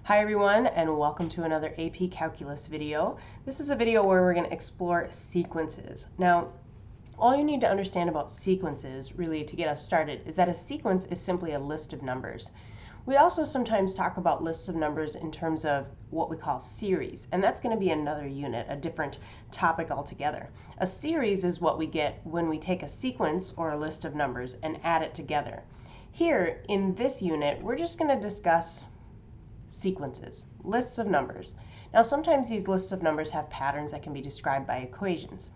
Hi everyone, and welcome to another AP Calculus video. This is a video where we're going to explore sequences. Now, all you need to understand about sequences, really, to get us started, is that a sequence is simply a list of numbers. We also sometimes talk about lists of numbers in terms of what we call series, and that's going to be another unit, a different topic altogether. A series is what we get when we take a sequence or a list of numbers and add it together. Here, in this unit, we're just going to discuss sequences, lists of numbers. Now, sometimes these lists of numbers have patterns that can be described by equations,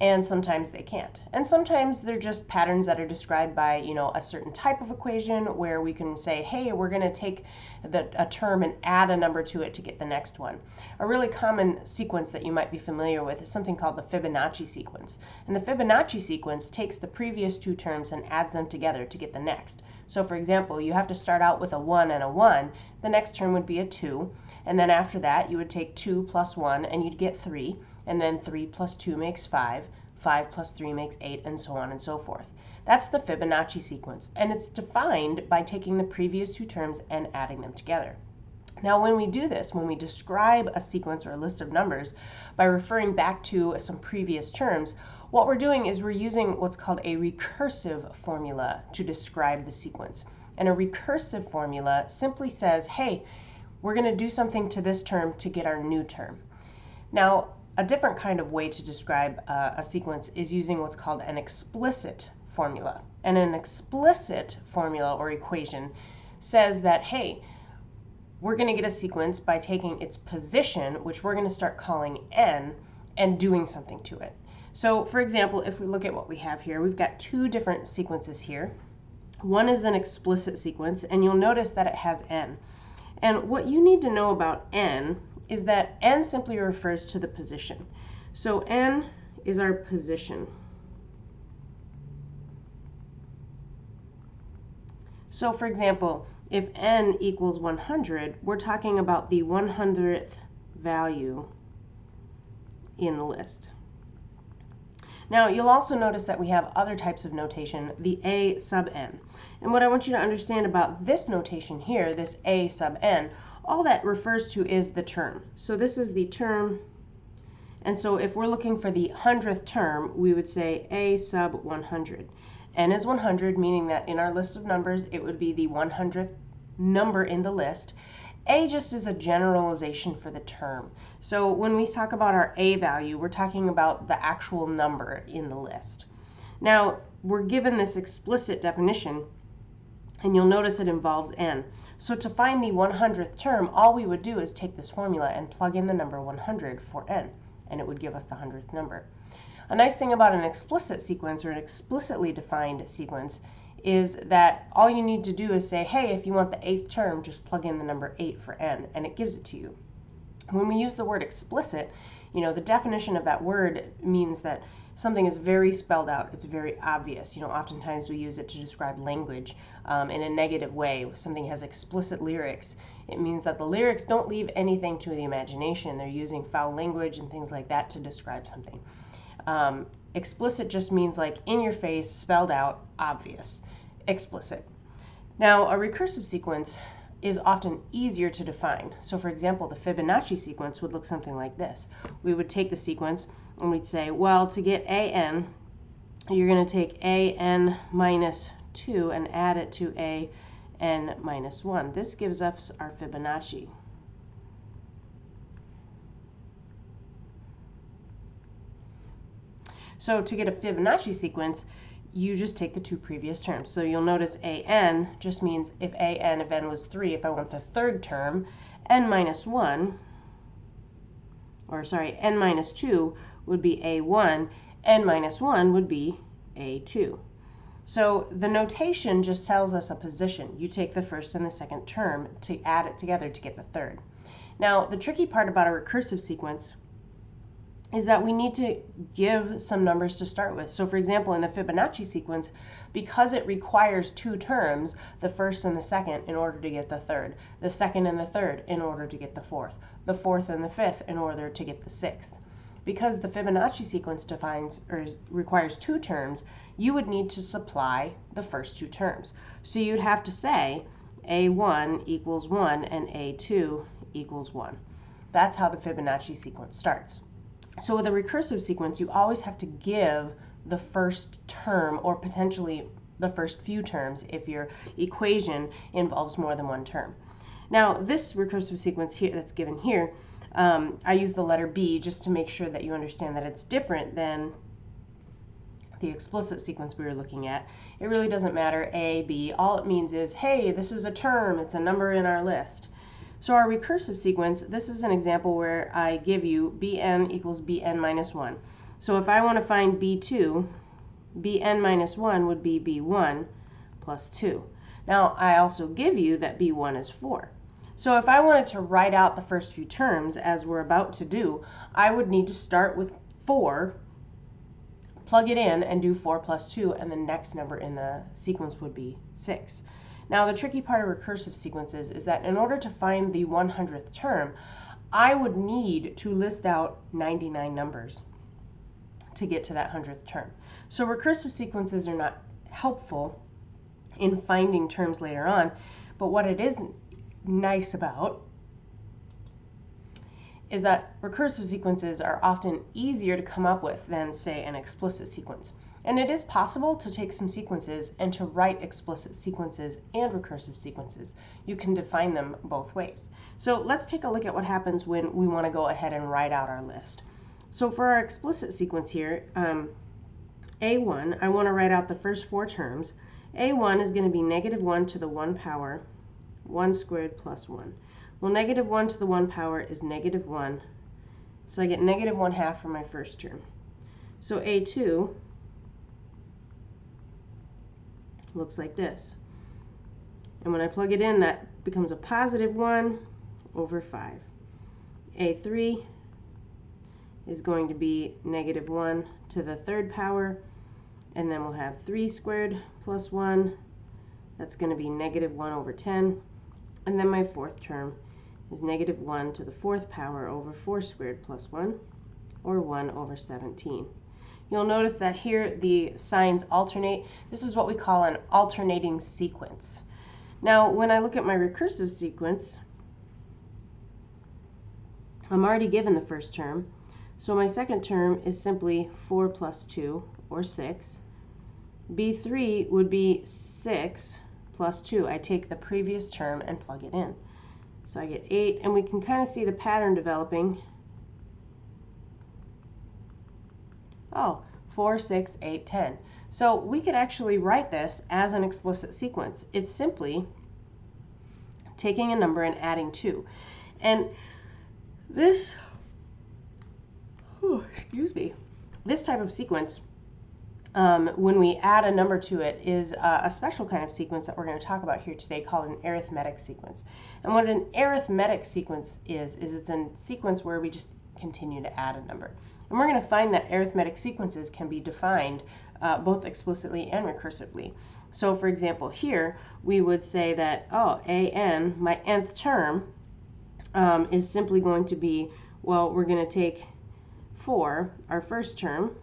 and sometimes they can't. And sometimes they're just patterns that are described by, a certain type of equation where we can say, hey, we're going to take a term and add a number to it to get the next one. A really common sequence that you might be familiar with is something called the Fibonacci sequence. And the Fibonacci sequence takes the previous two terms and adds them together to get the next. So for example, you have to start out with a 1 and a 1. The next term would be a 2. And then after that, you would take 2 plus 1 and you'd get 3. And then 3 plus 2 makes 5. 5 plus 3 makes 8, and so on and so forth. That's the Fibonacci sequence, and it's defined by taking the previous two terms and adding them together. Now, when we do this, when we describe a sequence or a list of numbers by referring back to some previous terms, what we're doing is we're using what's called a recursive formula to describe the sequence. And a recursive formula simply says, hey, we're going to do something to this term to get our new term. Now, a different kind of way to describe a sequence is using what's called an explicit formula. And an explicit formula or equation says that, hey, we're going to get a sequence by taking its position, which we're going to start calling n, and doing something to it. So, for example, if we look at what we have here, we've got two different sequences here. One is an explicit sequence, and you'll notice that it has n. And what you need to know about n is that n simply refers to the position. So n is our position. So for example, if n equals 100, we're talking about the 100th value in the list. Now, you'll also notice that we have other types of notation, the a sub n. And what I want you to understand about this notation here, this a sub n, all that refers to is the term. So this is the term, and so if we're looking for the 100th term, we would say a sub 100. N is 100, meaning that in our list of numbers, it would be the 100th number in the list. A just is a generalization for the term. So when we talk about our a value, we're talking about the actual number in the list. Now, we're given this explicit definition, and you'll notice it involves n. So to find the 100th term, all we would do is take this formula and plug in the number 100 for n, and it would give us the 100th number. A nice thing about an explicit sequence or an explicitly defined sequence is that all you need to do is say, hey, if you want the 8th term, just plug in the number 8 for n, and it gives it to you. When we use the word explicit, the definition of that word means that something is very spelled out. It's very obvious. Oftentimes we use it to describe language in a negative way. If something has explicit lyrics, it means that the lyrics don't leave anything to the imagination. They're using foul language and things like that to describe something. Explicit just means like in your face, spelled out, obvious. Explicit. Now, a recursive sequence is often easier to define. So for example, the Fibonacci sequence would look something like this. We would take the sequence and we'd say, well, to get an, you're going to take an minus 2 and add it to an minus 1. This gives us our Fibonacci. So to get a Fibonacci sequence, you just take the two previous terms. So you'll notice an just means if n was 3, if I want the third term, n minus 2 would be a1, n minus 1 would be a2. So the notation just tells us a position. You take the first and the second term to add it together to get the third. Now, the tricky part about a recursive sequence is that we need to give some numbers to start with. So for example, in the Fibonacci sequence, because it requires two terms, the first and the second, in order to get the third, the second and the third in order to get the fourth and the fifth in order to get the sixth. Because the Fibonacci sequence requires two terms, you would need to supply the first two terms. So you'd have to say, A1 equals 1 and A2 equals 1. That's how the Fibonacci sequence starts. So with a recursive sequence, you always have to give the first term, or potentially the first few terms if your equation involves more than one term. Now this recursive sequence here that's given here, I use the letter B just to make sure that you understand that it's different than the explicit sequence we were looking at. It really doesn't matter, A, B. All it means is, hey, this is a term, it's a number in our list. So our recursive sequence, this is an example where I give you Bn equals Bn minus 1. So if I want to find B2, Bn minus 1 would be B1 plus 2. Now I also give you that B1 is 4. So if I wanted to write out the first few terms, as we're about to do, I would need to start with 4, plug it in, and do 4 plus 2, and the next number in the sequence would be 6. Now the tricky part of recursive sequences is that in order to find the 100th term, I would need to list out 99 numbers to get to that 100th term. So recursive sequences are not helpful in finding terms later on, but what it is nice about is that recursive sequences are often easier to come up with than, say, an explicit sequence. And it is possible to take some sequences and to write explicit sequences and recursive sequences. You can define them both ways. So let's take a look at what happens when we want to go ahead and write out our list. So for our explicit sequence here, A1, I want to write out the first 4 terms. A1 is going to be negative 1 to the 1 power, 1 squared plus 1. Well, negative 1 to the 1 power is negative 1, so I get negative 1/2 for my first term. So A2 looks like this. And when I plug it in, that becomes a positive 1 over 5. A3 is going to be negative 1 to the 3rd power, and then we'll have 3 squared plus 1. That's going to be negative 1 over 10. And then my 4th term is negative 1 to the 4th power over 4 squared plus 1, or 1 over 17. You'll notice that here the signs alternate. This is what we call an alternating sequence. Now, when I look at my recursive sequence, I'm already given the first term. So my second term is simply 4 plus 2, or 6. B3 would be 6 plus 2. I take the previous term and plug it in. So I get 8, and we can kind of see the pattern developing. Oh, 4, 6, 8, 10. So we could actually write this as an explicit sequence. It's simply taking a number and adding 2. And this, this type of sequence, when we add a number to it, is a special kind of sequence that we're going to talk about here today called an arithmetic sequence. And what an arithmetic sequence is it's a sequence where we just continue to add a number. And we're going to find that arithmetic sequences can be defined both explicitly and recursively. So for example, here we would say that, an, my nth term, is simply going to be, well, we're going to take 4, our first term,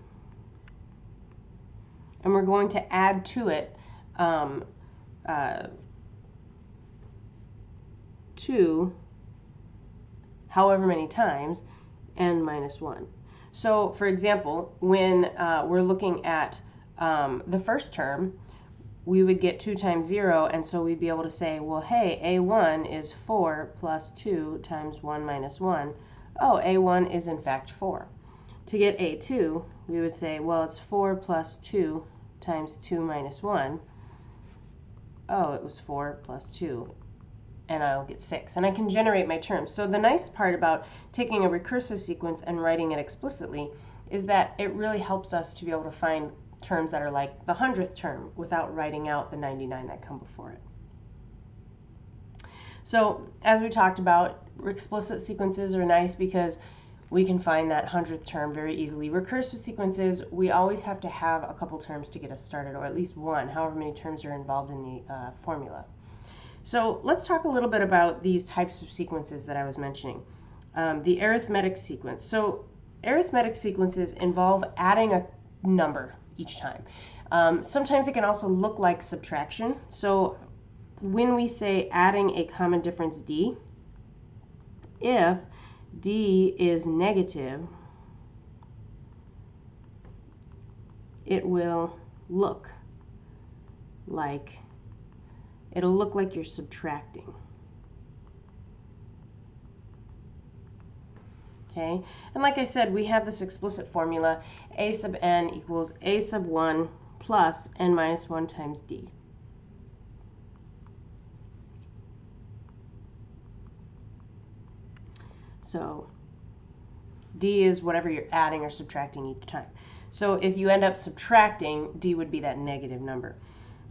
and we're going to add to it 2 however many times, n minus 1. So for example, when we're looking at the first term, we would get 2 times 0, and so we'd be able to say, well, hey, A1 is 4 plus 2 times 1 minus 1. Oh, A1 is in fact 4. To get A2, we would say, well, it's 4 plus 2 times 2 minus 1. Oh, it was 4 plus 2, and I'll get 6. And I can generate my terms. So the nice part about taking a recursive sequence and writing it explicitly is that it really helps us to be able to find terms that are like the 100th term without writing out the 99 that come before it. So as we talked about, explicit sequences are nice because we can find that 100th term very easily. Recursive sequences, we always have to have a couple terms to get us started, or at least one, however many terms are involved in the formula. So let's talk a little bit about these types of sequences that I was mentioning. The arithmetic sequence. So arithmetic sequences involve adding a number each time. Sometimes it can also look like subtraction. So when we say adding a common difference D, if D is negative, it will look like you're subtracting. Okay, and like I said, we have this explicit formula, a sub n equals a sub 1 plus n minus 1 times D. So D is whatever you're adding or subtracting each time. So if you end up subtracting, D would be that negative number.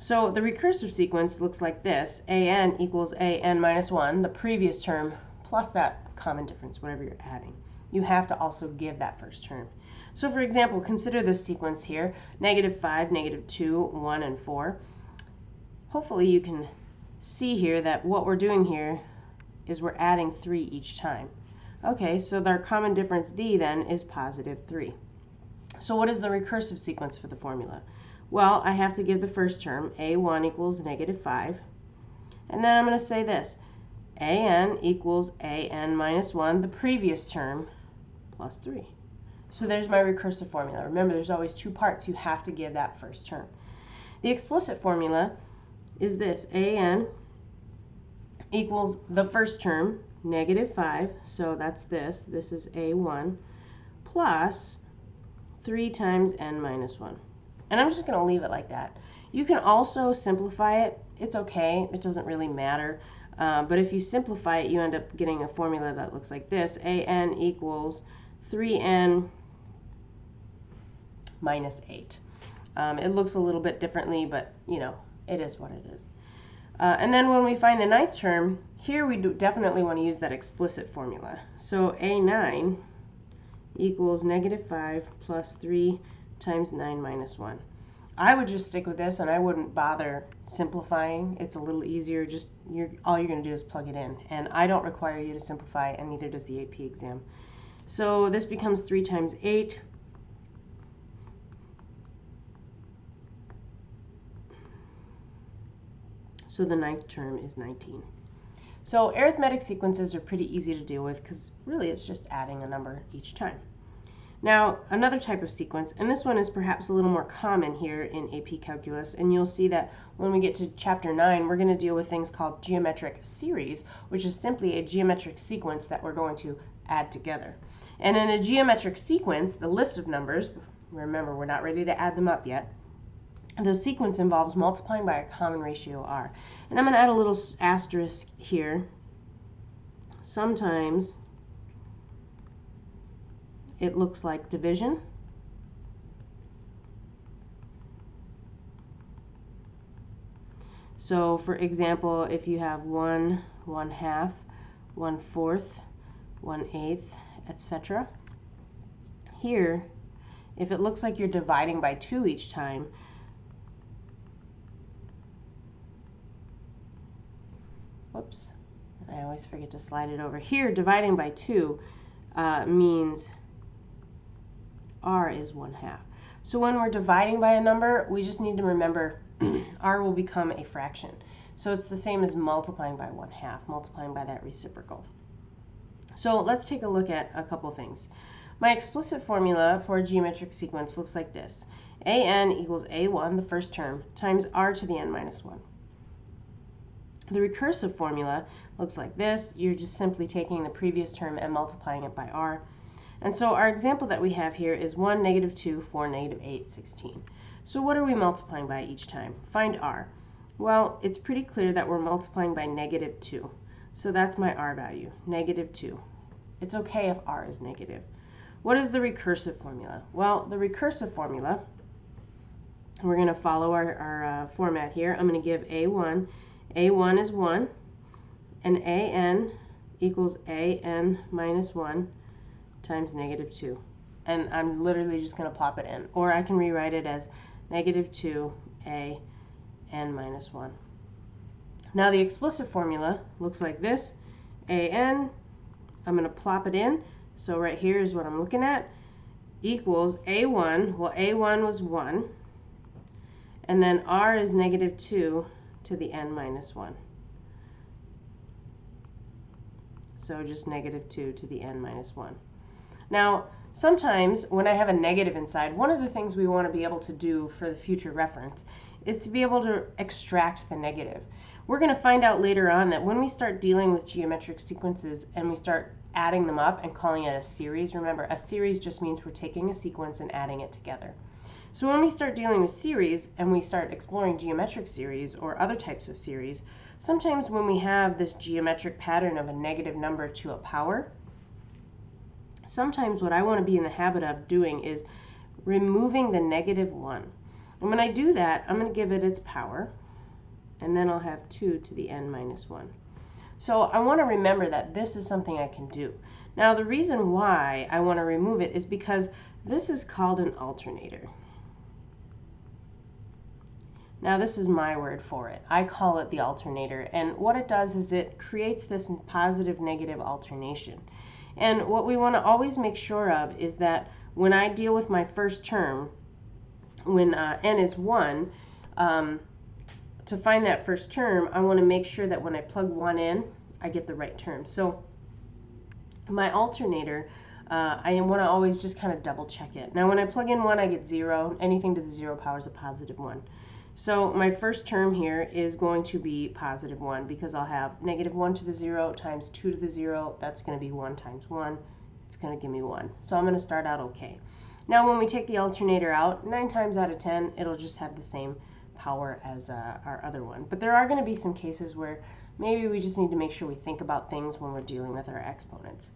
So the recursive sequence looks like this. an equals an minus 1, the previous term, plus that common difference, whatever you're adding. You have to also give that first term. So for example, consider this sequence here, -5, -2, 1, and 4. Hopefully you can see here that what we're doing here is we're adding 3 each time. Okay, so our common difference D then is +3. So what is the recursive sequence for the formula? Well, I have to give the first term, a1 equals -5. And then I'm going to say this, an equals an minus 1, the previous term, plus 3. So there's my recursive formula. Remember, there's always 2 parts. You have to give that first term. The explicit formula is this, an equals the first term, -5, so that's this. This is a1, plus 3 times n minus 1. And I'm just going to leave it like that. You can also simplify it. It's okay. It doesn't really matter. But if you simplify it, you end up getting a formula that looks like this. an equals 3n minus 8. It looks a little bit differently, but, you know, it is what it is. And then when we find the 9th term, here we definitely want to use that explicit formula. So a9 equals -5 plus 3 times 9 minus 1. I would just stick with this and I wouldn't bother simplifying. It's a little easier. Just all you're going to do is plug it in. And I don't require you to simplify, and neither does the AP exam. So this becomes 3 times 8. So the 9th term is 19. So arithmetic sequences are pretty easy to deal with because really it's just adding a number each time. Now, another type of sequence, and this one is perhaps a little more common here in AP Calculus, and you'll see that when we get to Chapter 9, we're going to deal with things called geometric series, which is simply a geometric sequence that we're going to add together. And in a geometric sequence, the list of numbers, remember we're not ready to add them up yet, the sequence involves multiplying by a common ratio r. And I'm going to add a little asterisk here. Sometimes it looks like division. So for example, if you have 1, 1/2, 1/4, 1/8, etc. Here, if it looks like you're dividing by 2 each time, whoops, I always forget to slide it over. Here, dividing by 2 means r is 1/2. So when we're dividing by a number, we just need to remember r will become a fraction. So it's the same as multiplying by 1/2, multiplying by that reciprocal. So let's take a look at a couple things. My explicit formula for a geometric sequence looks like this. an equals a1, the first term, times r to the n minus 1. The recursive formula looks like this. You're just simply taking the previous term and multiplying it by r. And so our example that we have here is 1, -2, 4, -8, 16. So what are we multiplying by each time? Find r. Well, it's pretty clear that we're multiplying by -2. So that's my r value, -2. It's okay if r is negative. What is the recursive formula? Well, the recursive formula, we're going to follow our format here. I'm going to give a1. a1 is 1, and an equals an minus 1 times -2. And I'm literally just going to plop it in. Or I can rewrite it as -2 a n minus 1. Now the explicit formula looks like this. I'm going to plop it in. So right here is what I'm looking at. Equals a1. Well, a1 was 1. And then r is -2 to the n minus 1. So just negative 2 to the n minus 1. Now, sometimes when I have a negative inside, one of the things we want to be able to do for the future reference is to be able to extract the negative. We're going to find out later on that when we start dealing with geometric sequences and we start adding them up and calling it a series, remember, a series just means we're taking a sequence and adding it together. So when we start dealing with series and we start exploring geometric series or other types of series, sometimes when we have this geometric pattern of a negative number to a power, sometimes what I want to be in the habit of doing is removing the negative 1. And when I do that, I'm going to give it its power, and then I'll have 2 to the n minus 1. So I want to remember that this is something I can do. Now the reason why I want to remove it is because this is called an alternator. Now this is my word for it. I call it the alternator, and what it does is it creates this positive-negative alternation. And what we want to always make sure of is that when I deal with my first term, when n is 1, to find that first term, I want to make sure that when I plug 1 in, I get the right term. So my alternator, I want to always just kind of double check it. Now when I plug in 1, I get 0. Anything to the 0 power is a positive 1. So my first term here is going to be positive 1 because I'll have negative 1 to the 0 times 2 to the 0. That's going to be 1 times 1. It's going to give me 1. So I'm going to start out okay. Now when we take the alternator out, 9 times out of 10, it'll just have the same power as our other one. But there are going to be some cases where maybe we just need to make sure we think about things when we're dealing with our exponents.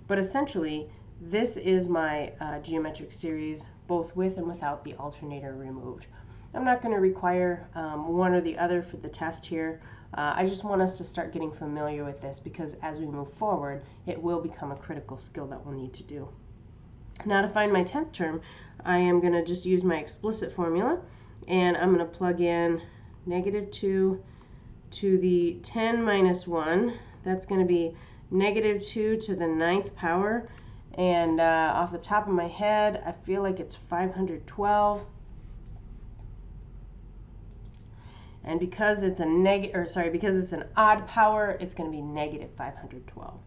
But essentially, this is my geometric series, both with and without the alternator removed. I'm not going to require one or the other for the test here. I just want us to start getting familiar with this because as we move forward, it will become a critical skill that we'll need to do. Now to find my 10th term, I am going to just use my explicit formula, and I'm going to plug in negative 2 to the 10 minus 1. That's going to be negative 2 to the 9th power, and off the top of my head, I feel like it's 512. And because it's because it's an odd power, it's going to be negative 512.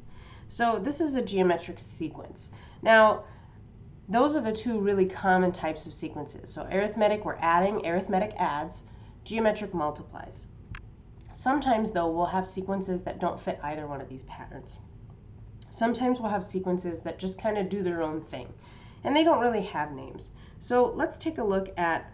So this is a geometric sequence. Now, those are the two really common types of sequences. So arithmetic, we're adding, arithmetic adds, geometric multiplies. Sometimes, though, we'll have sequences that don't fit either one of these patterns. Sometimes we'll have sequences that just kind of do their own thing, and they don't really have names. So let's take a look at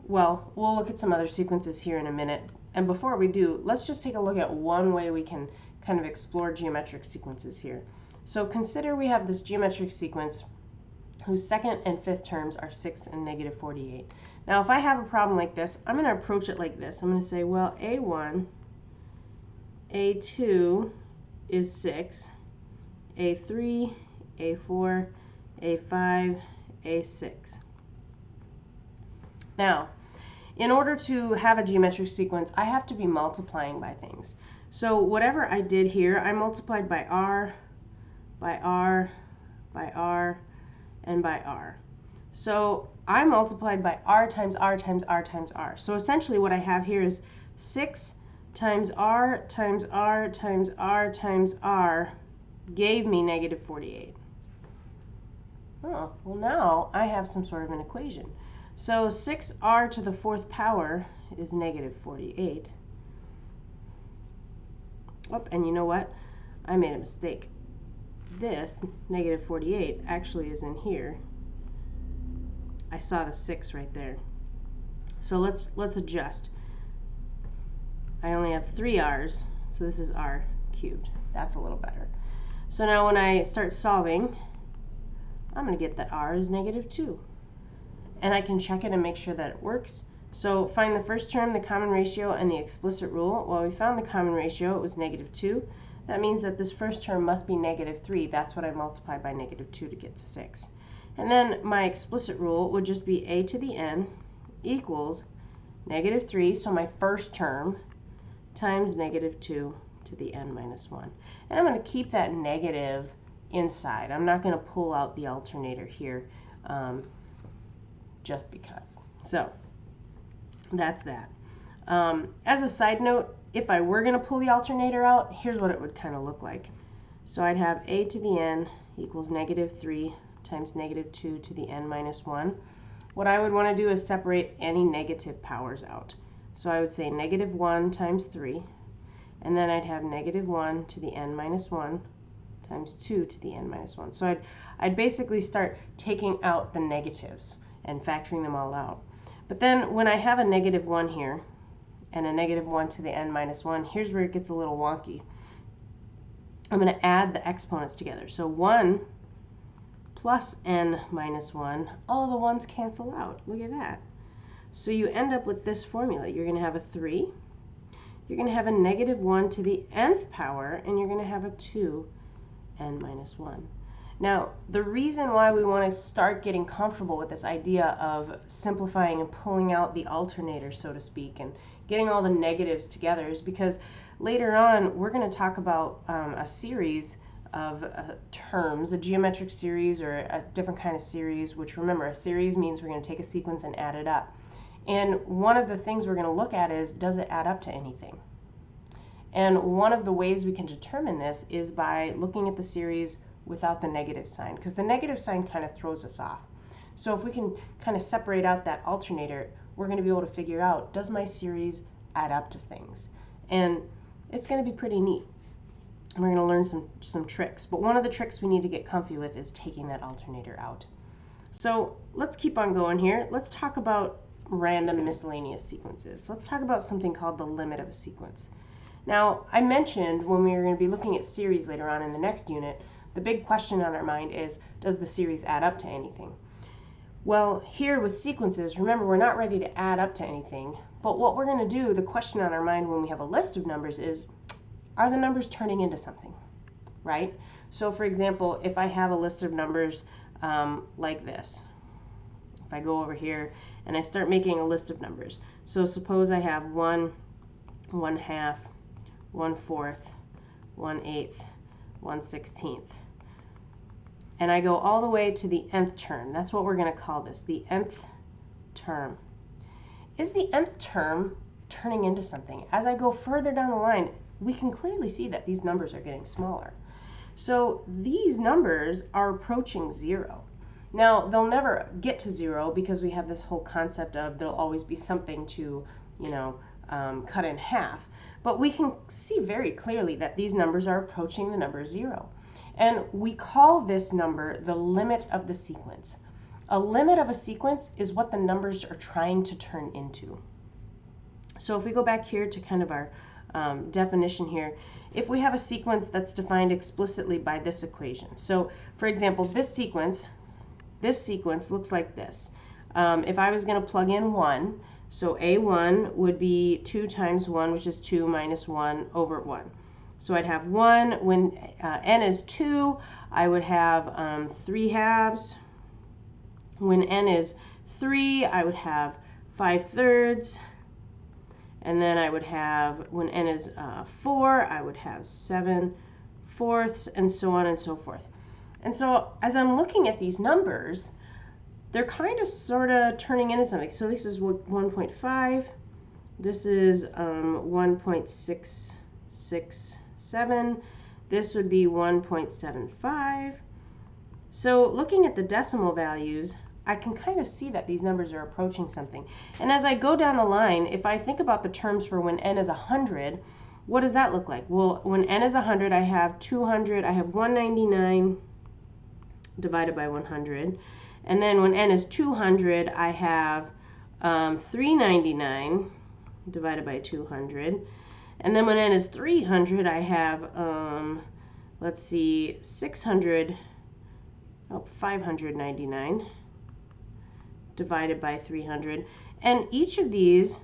well, we'll look at some other sequences here in a minute. And before we do, let's just take a look at one way we can kind of explore geometric sequences here. So consider we have this geometric sequence whose second and fifth terms are 6 and negative 48. Now, if I have a problem like this, I'm going to approach it like this. I'm going to say, well, A1, A2 is 6, A3, A4, A5, A6. Now, in order to have a geometric sequence, I have to be multiplying by things. So whatever I did here, I multiplied by R, by R, by R, and by R. So I multiplied by R times R times R times R. So essentially what I have here is 6 times R times R times R times R gave me negative 48. Oh, well now I have some sort of an equation. So 6r to the 4th power is negative 48. Oh, and you know what? I made a mistake. This, negative 48, actually is in here. I saw the 6 right there. So let's adjust. I only have 3 r's, so this is r cubed. That's a little better. So now when I start solving, I'm going to get that r is negative 2. And I can check it and make sure that it works. So find the first term, the common ratio, and the explicit rule. Well, we found the common ratio. It was negative 2. That means that this first term must be negative 3. That's what I multiplied by negative 2 to get to 6. And then my explicit rule would just be a to the n equals negative 3, so my first term, times negative 2 to the n minus 1. And I'm going to keep that negative inside. I'm not going to pull out the alternator here. Just because. So that's that. As a side note, if I were going to pull the alternator out, here's what it would kind of look like. So I'd have a to the n equals -3 times -2 to the n minus 1. What I would want to do is separate any negative powers out. So I would say -1 times 3, and then I'd have -1 to the n minus 1 times 2 to the n minus 1. So I'd basically start taking out the negatives and factoring them all out. But then when I have a -1 here and a -1 to the n minus 1, here's where it gets a little wonky. I'm going to add the exponents together. So 1 plus n minus 1, all the ones cancel out. Look at that. So you end up with this formula. You're going to have a 3, you're going to have a -1 to the nth power, and you're going to have a 2n minus 1. Now, the reason why we want to start getting comfortable with this idea of simplifying and pulling out the alternator, so to speak, and getting all the negatives together is because later on we're going to talk about a series of terms, a geometric series or a different kind of series, which remember, a series means we're going to take a sequence and add it up. And one of the things we're going to look at is, does it add up to anything? And one of the ways we can determine this is by looking at the series without the negative sign, because the negative sign kind of throws us off. So if we can kind of separate out that alternator, we're going to be able to figure out, does my series add up to things? And it's going to be pretty neat. And we're going to learn some tricks. But one of the tricks we need to get comfy with is taking that alternator out. So let's keep on going here. Let's talk about random miscellaneous sequences. Let's talk about something called the limit of a sequence. Now, I mentioned when we were going to be looking at series later on in the next unit, the big question on our mind is, does the series add up to anything? Well, here with sequences, remember, we're not ready to add up to anything, but what we're going to do, the question on our mind when we have a list of numbers is, are the numbers turning into something, right? So for example, if I have a list of numbers like this, if I go over here and I start making a list of numbers, so suppose I have 1, 1/2, 1/4, 1/8, 1/16, and I go all the way to the nth term. That's what we're going to call this, the nth term. Is the nth term turning into something? As I go further down the line, we can clearly see that these numbers are getting smaller. So these numbers are approaching 0. Now, they'll never get to 0 because we have this whole concept of there'll always be something to, cut in half. But we can see very clearly that these numbers are approaching the number 0. And we call this number the limit of the sequence. A limit of a sequence is what the numbers are trying to turn into. So if we go back here to kind of our definition here, if we have a sequence that's defined explicitly by this equation. So for example, this sequence looks like this. If I was going to plug in 1, so A1 would be 2 times 1, which is 2 minus 1 over 1. So I'd have 1. When n is 2, I would have 3/2. When n is 3, I would have 5/3. And then I would have, when n is 4, I would have 7/4, and so on and so forth. And so as I'm looking at these numbers, they're kind of sort of turning into something. So this is 1.5. This is 1.667. This would be 1.75. So looking at the decimal values, I can kind of see that these numbers are approaching something. And as I go down the line, if I think about the terms for when n is 100, what does that look like? Well, when n is 100, I have 200, I have 199 divided by 100. And then when n is 200, I have 399 divided by 200. And then when n is 300, I have, 599 divided by 300. And each of these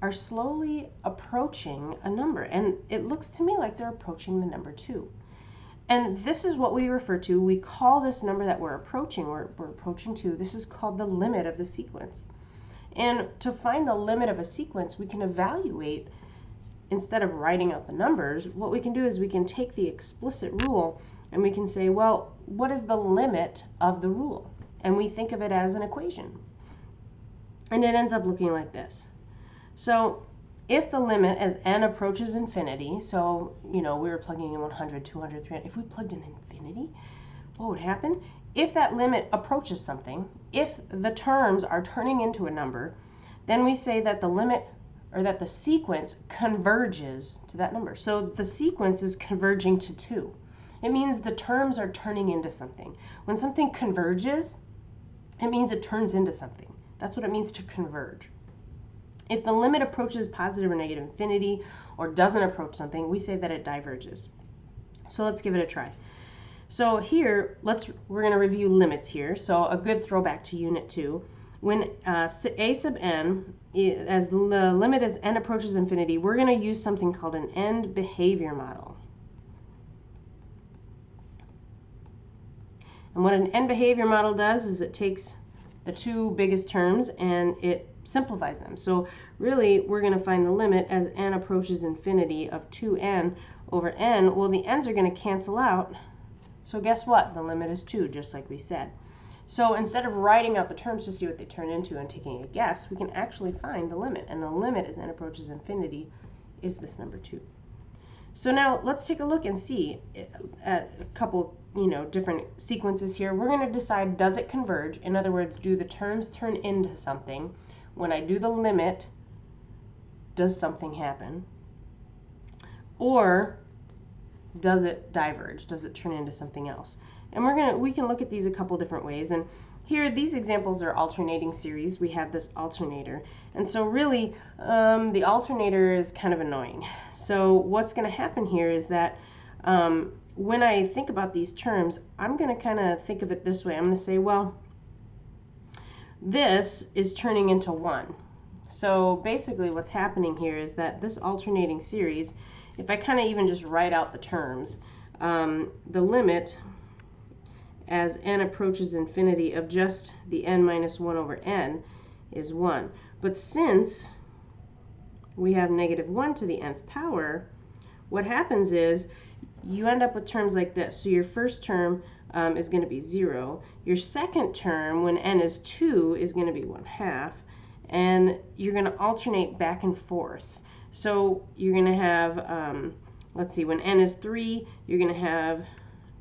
are slowly approaching a number. And it looks to me like they're approaching the number 2. And this is what we refer to, we call this number that we're approaching 2, this is called the limit of the sequence. And to find the limit of a sequence, we can evaluate, instead of writing out the numbers, what we can do is we can take the explicit rule and we can say, well, what is the limit of the rule? And we think of it as an equation. And it ends up looking like this. So if the limit as n approaches infinity, so, we were plugging in 100, 200, 300, if we plugged in infinity, what would happen? If that limit approaches something, if the terms are turning into a number, then we say that the limit, or that the sequence converges to that number. So the sequence is converging to 2. It means the terms are turning into something. When something converges, it means it turns into something. That's what it means to converge. If the limit approaches positive or negative infinity, or doesn't approach something, we say that it diverges. So let's give it a try. So here, we're going to review limits here. So a good throwback to Unit 2. When a sub n, as the limit as n approaches infinity, we're going to use something called an end behavior model. And what an end behavior model does is it takes the two biggest terms and it simplifies them. So really, we're going to find the limit as n approaches infinity of 2n over n. Well, the n's are going to cancel out. So guess what? The limit is 2, just like we said. So instead of writing out the terms to see what they turn into and taking a guess, we can actually find the limit. And the limit as n approaches infinity is this number 2. So now let's take a look and see a couple, different sequences here. We're going to decide, does it converge? In other words, do the terms turn into something? When I do the limit, does something happen? Or does it diverge? Does it turn into something else? And we can look at these a couple different ways. And here, these examples are alternating series. We have this alternator. And so really, the alternator is kind of annoying. So what's going to happen here is that when I think about these terms, I'm going to kind of think of it this way. I'm going to say, well, this is turning into 1. So basically what's happening here is that this alternating series, if I kind of even just write out the terms, the limit as n approaches infinity of just the n minus 1 over n is 1. But since we have negative 1 to the nth power, what happens is you end up with terms like this. So your first term is going to be 0. Your second term, when n is 2, is going to be 1/2. And you're going to alternate back and forth. So you're going to have, let's see, when n is 3, you're going to have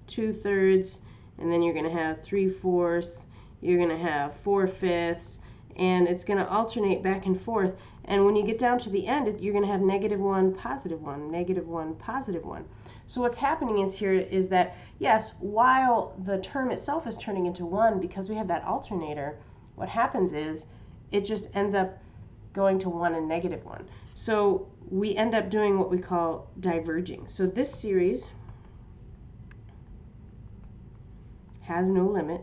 2/3, and then you're going to have 3/4, you're going to have 4/5, and it's going to alternate back and forth. And when you get down to the end, you're going to have negative 1, positive 1, negative 1, positive 1. So what's happening is that, yes, while the term itself is turning into 1, because we have that alternator, what happens is it just ends up going to 1 and negative 1. So we end up doing what we call diverging. So this series has no limit.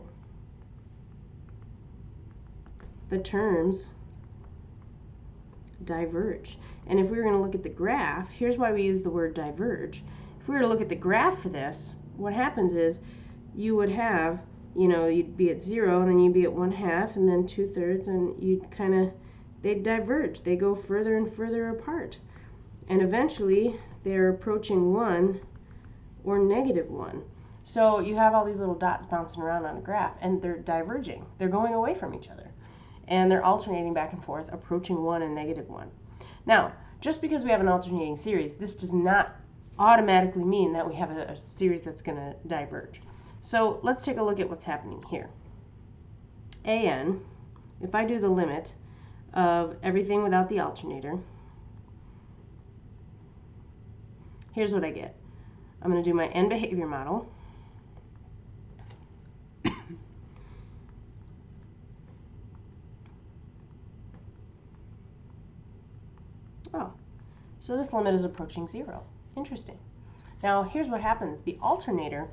The terms diverge. And if we were going to look at the graph, here's why we use the word diverge. If we were to look at the graph for this, what happens is you would have, you'd be at 0, and then you'd be at 1/2, and then 2/3, and you'd they diverge. They go further and further apart. And eventually, they're approaching 1 or negative 1. So you have all these little dots bouncing around on a graph, and they're diverging. They're going away from each other. And they're alternating back and forth, approaching 1 and negative 1. Now, just because we have an alternating series, this does not automatically mean that we have a series that's going to diverge. So let's take a look at what's happening here. an, if I do the limit of everything without the alternator, here's what I get. I'm going to do my end behavior model. Oh, so this limit is approaching 0. Interesting. Now here's what happens. The alternator,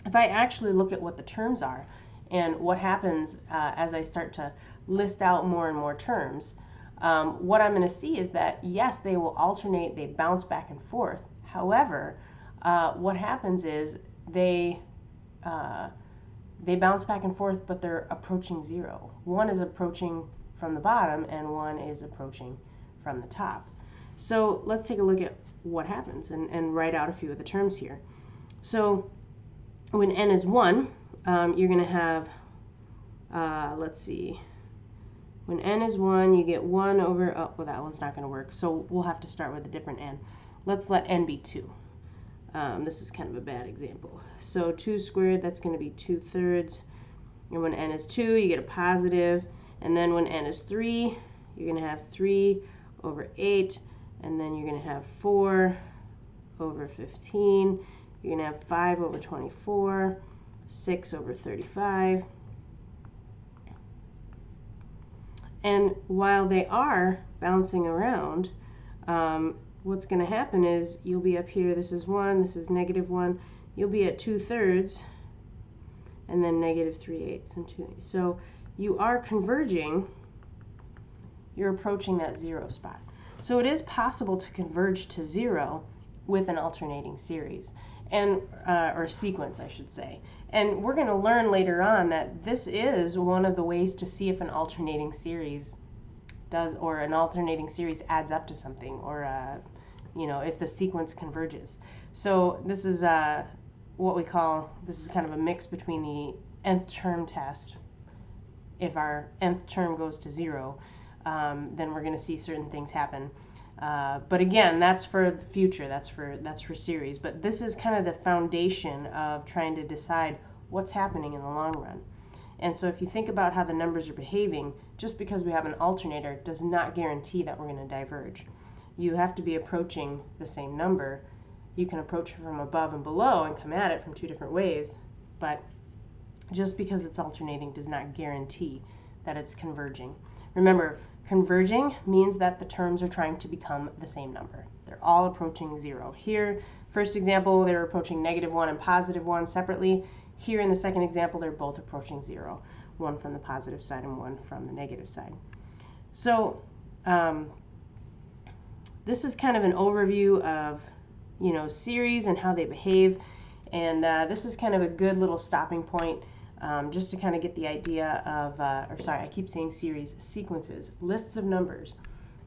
if I actually look at what the terms are and what happens as I start to list out more and more terms, what I'm going to see is that, yes, they will alternate, they bounce back and forth. However, what happens is they bounce back and forth, but they're approaching 0. One is approaching from the bottom and one is approaching from the top. So let's take a look at what happens and write out a few of the terms here. So when n is 1, you're going to have, let's see, When n is 1, you get 1 over, oh, well, that one's not going to work, so we'll have to start with a different n. Let's let n be 2. This is kind of a bad example. So 2 squared, that's going to be 2/3. And when n is 2, you get a positive. And then when n is 3, you're going to have 3 over 8. And then you're going to have 4 over 15. You're going to have 5 over 24. 6 over 35. And while they are bouncing around, what's going to happen is you'll be up here, this is 1, this is -1, you'll be at 2/3, and then -3/8 and 2. So you are converging, you're approaching that 0 spot. So it is possible to converge to 0 with an alternating series, and or sequence, I should say. And we're going to learn later on that this is one of the ways to see if an alternating series does, or an alternating series adds up to something, or you know, if the sequence converges. So this is what we call, this is kind of a mix between the nth term test. If our nth term goes to 0, then we're going to see certain things happen. But again, that's for the future, that's for series. But this is kind of the foundation of trying to decide what's happening in the long run. And so if you think about how the numbers are behaving, just because we have an alternator does not guarantee that we're going to diverge. You have to be approaching the same number. You can approach it from above and below and come at it from 2 different ways, but just because it's alternating does not guarantee that it's converging. Remember, converging means that the terms are trying to become the same number. They're all approaching 0. Here, first example, they were approaching -1 and +1 separately. Here in the second example, they're both approaching 0. One from the positive side and one from the negative side. So this is kind of an overview of, you know, series and how they behave. And this is kind of a good little stopping point, just to kind of get the idea of, or sorry, I keep saying series, sequences, lists of numbers.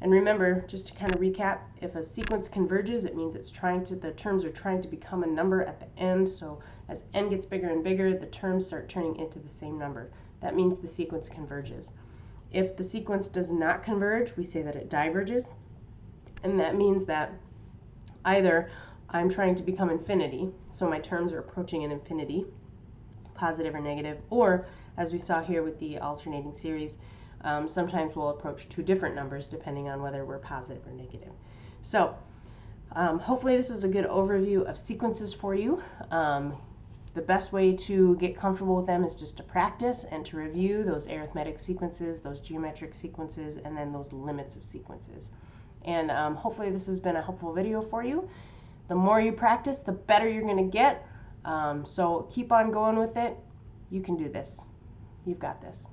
And remember, just to kind of recap, if a sequence converges, it means it's trying to, the terms are trying to become a number at the end. So as n gets bigger and bigger, the terms start turning into the same number. That means the sequence converges. If the sequence does not converge, we say that it diverges. And that means that either I'm trying to become infinity, so my terms are approaching an infinity, positive or negative, or as we saw here with the alternating series, sometimes we'll approach 2 different numbers depending on whether we're positive or negative. So hopefully this is a good overview of sequences for you. The best way to get comfortable with them is just to practice and to review those arithmetic sequences, those geometric sequences, and then those limits of sequences. And hopefully this has been a helpful video for you. The more you practice, the better you're going to get. So keep on going with it. You can do this. You've got this.